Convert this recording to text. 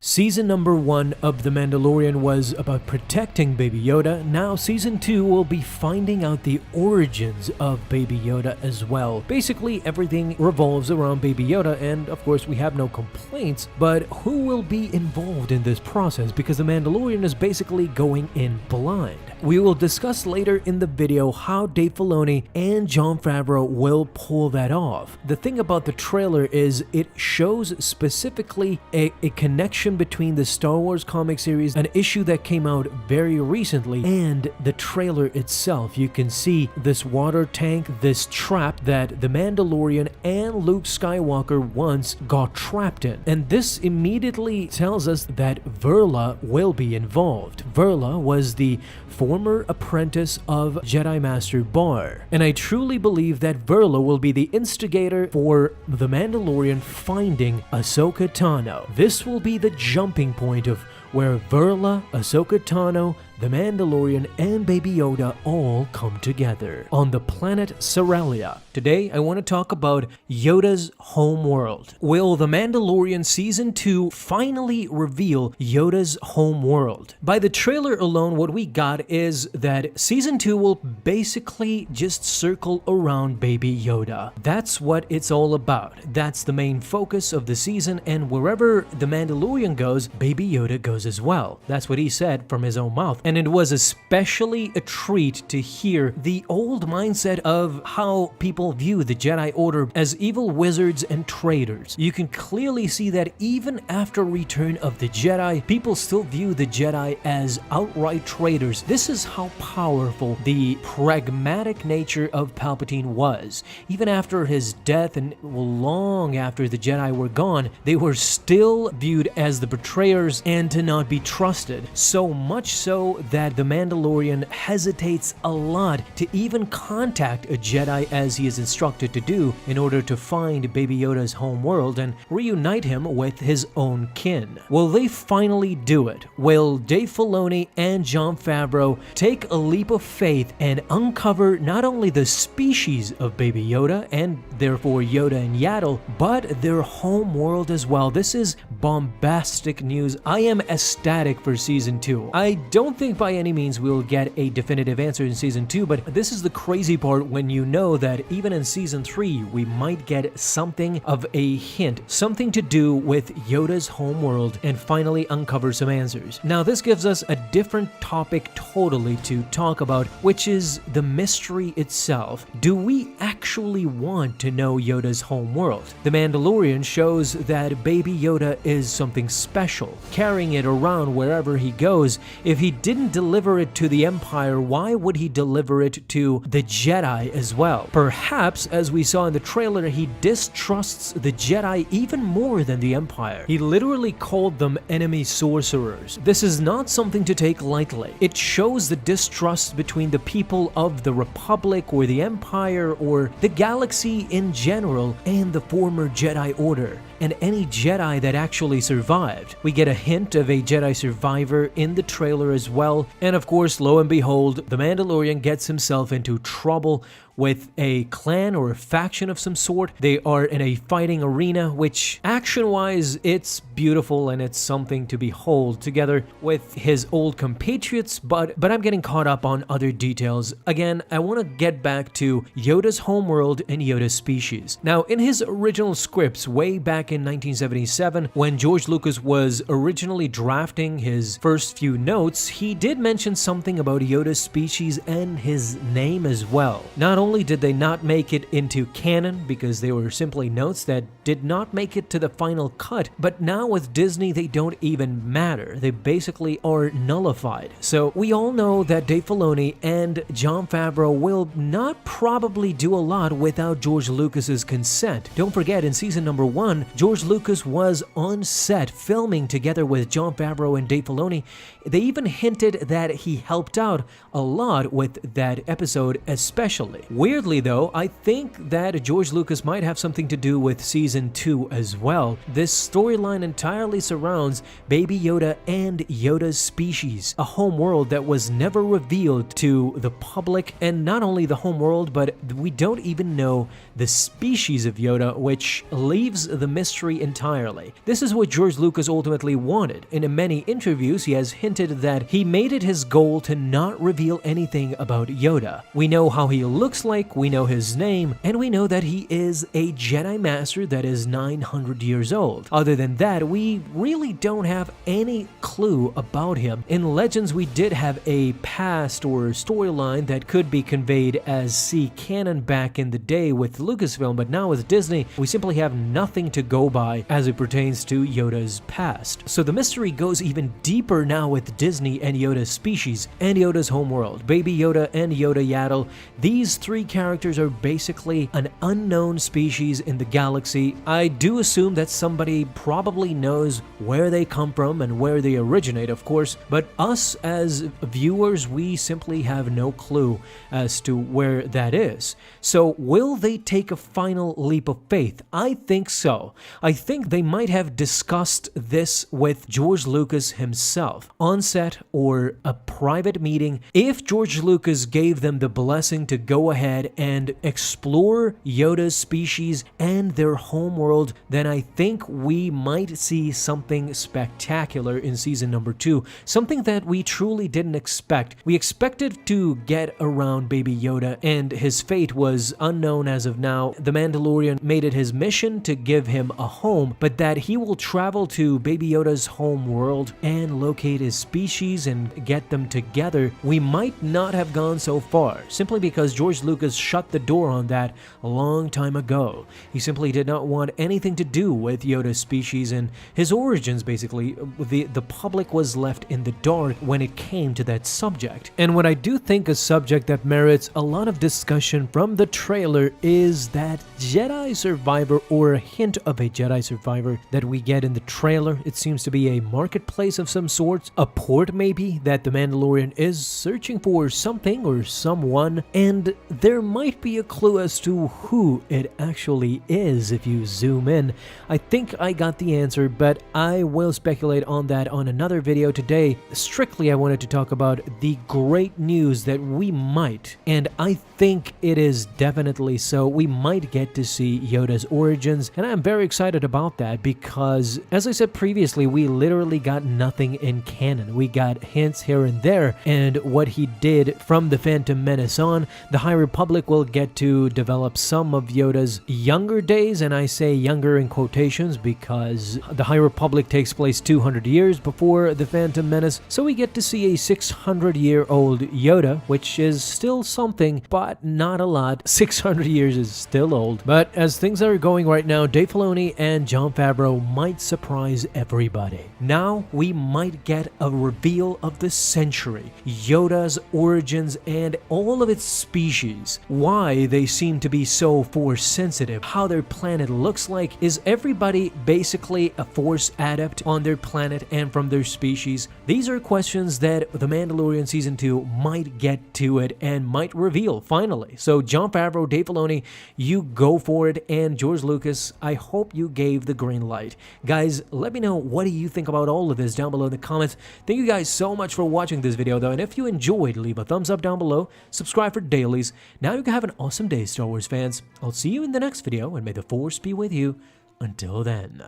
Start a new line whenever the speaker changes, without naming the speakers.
Season number 1 of The Mandalorian was about protecting Baby Yoda. Now Season 2 will be finding out the origins of Baby Yoda as well. Basically everything revolves around Baby Yoda, and of course we have no complaints, but who will be involved in this process, because The Mandalorian is basically going in blind. We will discuss later in the video how Dave Filoni and Jon Favreau will pull that off. The thing about the trailer is it shows specifically a connection between the Star Wars comic series, an issue that came out very recently, and the trailer itself. You can see this water tank, this trap that the Mandalorian and Luke Skywalker once got trapped in. And this immediately tells us that Verla will be involved. Verla was the former apprentice of Jedi Master Bar, and I truly believe that Verla will be the instigator for the Mandalorian finding Ahsoka Tano. This will be the jumping point of where Verla, Ahsoka Tano, the Mandalorian, and Baby Yoda all come together on the planet Sorelia. Today, I want to talk about Yoda's homeworld. Will The Mandalorian Season 2 finally reveal Yoda's homeworld? By the trailer alone, what we got is that Season 2 will basically just circle around Baby Yoda. That's what it's all about. That's the main focus of the season, and wherever The Mandalorian goes, Baby Yoda goes as well. That's what he said from his own mouth. And it was especially a treat to hear the old mindset of how people view the Jedi Order as evil wizards and traitors. You can clearly see that even after Return of the Jedi, people still view the Jedi as outright traitors. This is how powerful the pragmatic nature of Palpatine was. Even after his death and long after the Jedi were gone, they were still viewed as the betrayers and to not be trusted. So much so that the Mandalorian hesitates a lot to even contact a Jedi as he is instructed to do in order to find Baby Yoda's homeworld and reunite him with his own kin. Will they finally do it? Will Dave Filoni and Jon Favreau take a leap of faith and uncover not only the species of Baby Yoda and therefore Yoda and Yaddle, but their homeworld as well? This is bombastic news. I am ecstatic for Season 2. I don't think by any means we'll get a definitive answer in Season 2, but this is the crazy part when you know that even in Season 3 we might get something of a hint, something to do with Yoda's homeworld, and finally uncover some answers. Now this gives us a different topic totally to talk about, which is the mystery itself. Do we actually want to know Yoda's homeworld? The Mandalorian shows that Baby Yoda is something special, carrying it around wherever he goes. If he didn't deliver it to the Empire, why would he deliver it to the Jedi as well? Perhaps, as we saw in the trailer, he distrusts the Jedi even more than the Empire. He literally called them enemy sorcerers. This is not something to take lightly. It shows the distrust between the people of the Republic or the Empire or the galaxy in general and the former Jedi Order, and any Jedi that actually survived. We get a hint of a Jedi survivor in the trailer as well, and of course, lo and behold, the Mandalorian gets himself into trouble with a clan or a faction of some sort. They are in a fighting arena, which action-wise, it's beautiful and it's something to behold together with his old compatriots, but I'm getting caught up on other details. Again, I want to get back to Yoda's homeworld and Yoda's species. Now, in his original scripts way back in 1977, when George Lucas was originally drafting his first few notes, he did mention something about Yoda's species and his name as well. Not only did they not make it into canon because they were simply notes that did not make it to the final cut, but now with Disney they don't even matter. They basically are nullified. So we all know that Dave Filoni and Jon Favreau will not probably do a lot without George Lucas's consent. Don't forget, in Season number 1, George Lucas was on set filming together with Jon Favreau and Dave Filoni. They even hinted that he helped out a lot with that episode especially. Weirdly though, I think that George Lucas might have something to do with Season 2 as well. This storyline entirely surrounds Baby Yoda and Yoda's species, a homeworld that was never revealed to the public, and not only the homeworld, but we don't even know the species of Yoda, which leaves the mystery entirely. This is what George Lucas ultimately wanted. In many interviews, he has hinted that he made it his goal to not reveal anything about Yoda. We know how he looks like, we know his name, and we know that he is a Jedi Master that is 900 years old. Other than that, we really don't have any clue about him. In Legends, we did have a past or storyline that could be conveyed as C canon back in the day with Lucasfilm, but now with Disney, we simply have nothing to go by as it pertains to Yoda's past. So the mystery goes even deeper now with Disney and Yoda's species and Yoda's homeworld. Baby Yoda and Yoda Yaddle, these three characters are basically an unknown species in the galaxy. I do assume that somebody probably knows where they come from and where they originate, of course, but us as viewers, we simply have no clue as to where that is. So will they take a final leap of faith? I think so. I think they might have discussed this with George Lucas himself on set or a private meeting. If George Lucas gave them the blessing to go ahead and explore Yoda's species and their homeworld, then I think we might see something spectacular in season number 2, something that we truly didn't expect. We expected to get around Baby Yoda, and his fate was unknown as of now. The Mandalorian made it his mission to give him a home, but that he will travel to Baby Yoda's home world and locate his species and get them together. We might not have gone so far, simply because George Lucas shut the door on that a long time ago. He simply did not want anything to do with Yoda's species and his origins, basically. The public was left in the dark when it came to that subject. And what I do think a subject that merits a lot of discussion from the trailer is that Jedi Survivor, or a hint of a Jedi Survivor that we get in the trailer. It seems to be a marketplace of some sort, a port maybe, that the Mandalorian is searching for something or someone, and there might be a clue as to who it actually is if you zoom in. I think I got the answer, but I will speculate on that on another video today. Strictly, I wanted to talk about the great news that we might, and I think it is definitely so, we might get to see Yoda's origins, and I'm very excited about that because, as I said previously, we literally got nothing in canon. We got hints here and there, and what he did from the Phantom Menace on. The High Republic will get to develop some of Yoda's younger days, and I say younger in quotations because the High Republic takes place 200 years before the Phantom Menace, so we get to see a 600-year-old Yoda, which is still something, but not a lot. 600 years is still old. But as things are going right now, Dave Filoni and Jon Favreau might surprise everybody. Now we might get a reveal of the century, Yoda's origins and all of its species, why they seem to be so force sensitive, how their planet looks like. Is everybody basically a force adept on their planet and from their species? These are questions that The Mandalorian Season 2 might get to it and might reveal finally. So Jon Favreau, Dave Filoni, you go for it, and George Lucas, I hope you gave the green light. Guys, let me know, what do you think about all of this down below in the comments. Thank you guys so much for watching this video though, and if you enjoyed, leave a thumbs up down below, subscribe for dailies. Now you can have an awesome day, Star Wars fans. I'll see you in the next video, and may the Force be with you until then.